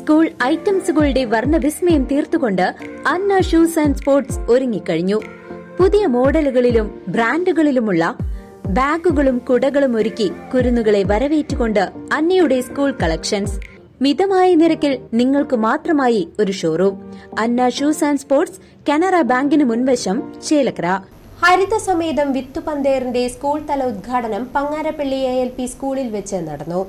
School ഐറ്റംസുകളുടെ വർണ്ണവിസ്മയം തീർത്തുകൊണ്ട് അന്ന ഷൂസ് ആൻഡ് സ്പോർട്സ് ഒരുങ്ങിക്കഴിഞ്ഞു. പുതിയ മോഡലുകളിലും ബ്രാൻഡുകളിലുമുള്ള ബാഗുകളും കുടകളും ഒരുക്കി കുരുന്നുകളെ വരവേറ്റുകൊണ്ട് അന്നയുടെ സ്കൂൾ കളക്ഷൻസ്. മിതമായ നിരക്കിൽ നിങ്ങൾക്ക് മാത്രമായി ഒരു showroom. Anna shoes and sports, Canara ബാങ്കിന് മുൻവശം, ചേലക്കര. ഹരിതസമേതം വിത്തുപന്തേറിന്റെ സ്കൂൾ തല ഉദ്ഘാടനം പങ്ങാരപ്പള്ളി ALP സ്കൂളിൽ വെച്ച് നടന്നു.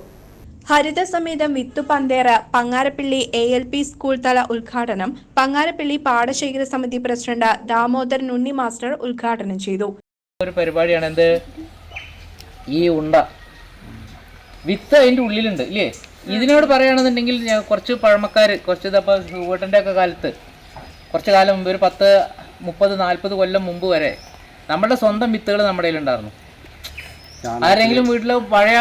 ഹരിതസമേതം വിത്തുപന്തേറ പങ്ങാരപ്പള്ളി ALP സ്കൂൾ തല ഉദ്ഘാടനം പങ്ങാരപ്പള്ളി പാടശേഖര സമിതി പ്രസിഡന്റ് ദാമോദരൻ ഉണ്ണി മാസ്റ്റർ ഉദ്ഘാടനം ചെയ്തു. ഒരു പരിപാടിയാണ് എന്ത്, ഈ ഉണ്ട വിത്ത് അതിൻ്റെ ഉള്ളിലുണ്ട് ഇല്ലേ. ഇതിനോട് പറയുകയാണെന്നുണ്ടെങ്കിൽ കുറച്ച് പഴമക്കാർ, കുറച്ച് ഇതപ്പോൾ സുവേട്ടൻ്റെ ഒക്കെ കാലത്ത് കുറച്ച് കാലം മുമ്പ്, ഒരു 10, 30, 40 കൊല്ലം മുമ്പ് വരെ നമ്മുടെ സ്വന്തം വിത്തുകൾ നമ്മുടെ കയ്യിലുണ്ടായിരുന്നു. ആരെങ്കിലും വീട്ടിൽ പഴയ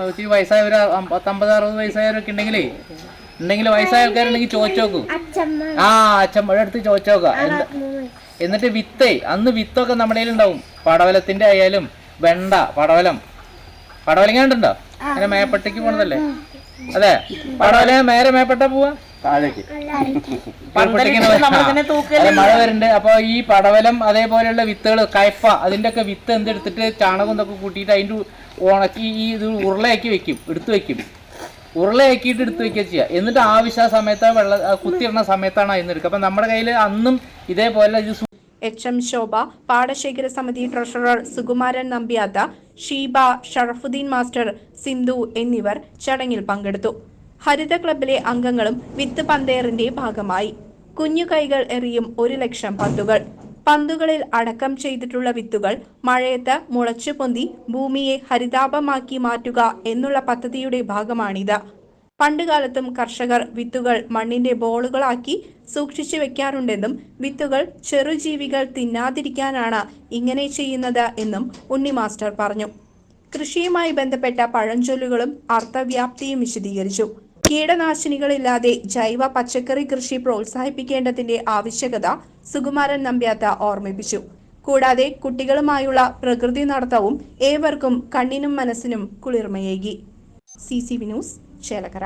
ഒത്തിരി വയസ്സായവർ 50, 60 വയസ്സായവരൊക്കെ ഉണ്ടെങ്കിൽ വയസ്സായ ആൾക്കാരുണ്ടെങ്കിൽ ചോദിച്ചു നോക്കൂ. അച്ഛൻ അടുത്ത് ചോദിച്ചു നോക്കുക. എന്നിട്ട് അന്ന് വിത്തൊക്കെ നമ്മുടെ കയ്യിലുണ്ടാവും. പടവലത്തിൻ്റെ ആയാലും വെണ്ട, പടവലം കണ്ടുണ്ടോ? അങ്ങനെ മേപ്പട്ടയ്ക്ക് പോണതല്ലേ? അതെ, പടവലം മേരെ മേപ്പട്ട പോവാ മഴ വരുന്നുണ്ട്. അപ്പൊ ഈ പടവലം അതേപോലെയുള്ള വിത്തുകൾ, കയ്പ, അതിന്റെ ഒക്കെ വിത്ത് എന്തെടുത്തിട്ട് ചാണകം ഇതൊക്കെ കൂട്ടിയിട്ട് അതിന്റെ ഉണക്കി ഈ ഇത് ഉരുളയാക്കി എടുത്തു വെക്കും. ഉരുളയാക്കിയിട്ട് എടുത്തു വെക്കുക ചെയ്യുക. എന്നിട്ട് ആവശ്യ സമയത്ത് കുത്തിയിടുന്ന സമയത്താണ് അതിന് എടുക്കുക. അപ്പൊ നമ്മുടെ കയ്യിൽ അന്നും ഇതേപോലെ ഇത് HM ശോഭ, പാടശേഖര സമിതി ട്രഷറർ സുകുമാരൻ നമ്പ്യാത്ത, ഷീബ, ഷറഫുദ്ദീൻ മാസ്റ്റർ, സിന്ധു എന്നിവർ ചടങ്ങിൽ പങ്കെടുത്തു. ഹരിത ക്ലബിലെ അംഗങ്ങളും വിത്ത് പന്തേറിന്റെ ഭാഗമായി. കുഞ്ഞു കൈകൾ എറിയും 1 ലക്ഷം പന്തുകൾ. പന്തുകളിൽ അടക്കം ചെയ്തിട്ടുള്ള വിത്തുകൾ മഴയത്ത് മുളച്ചു പൊന്തി ഭൂമിയെ ഹരിതാപമാക്കി മാറ്റുക എന്നുള്ള പദ്ധതിയുടെ ഭാഗമാണിത്. പണ്ടുകാലത്തും കർഷകർ വിത്തുകൾ മണ്ണിന്റെ ബോളുകളാക്കി സൂക്ഷിച്ചു വെക്കാറുണ്ടെന്നും വിത്തുകൾ ചെറുജീവികൾ തിന്നാതിരിക്കാനാണ് ഇങ്ങനെ ചെയ്യുന്നത് എന്നും ഉണ്ണി മാസ്റ്റർ പറഞ്ഞു. കൃഷിയുമായി ബന്ധപ്പെട്ട പഴഞ്ചൊല്ലുകളും അർത്ഥവ്യാപ്തിയും വിശദീകരിച്ചു. കീടനാശിനികളില്ലാതെ ജൈവ പച്ചക്കറി കൃഷി പ്രോത്സാഹിപ്പിക്കേണ്ടതിന്റെ ആവശ്യകത സുകുമാരൻ നമ്പ്യാത്ത ഓർമ്മിപ്പിച്ചു. കൂടാതെ കുട്ടികളുമായുള്ള പ്രകൃതി നടത്തവും ഏവർക്കും കണ്ണിനും മനസ്സിനും കുളിർമയേകി. CCV news, Chelakkara.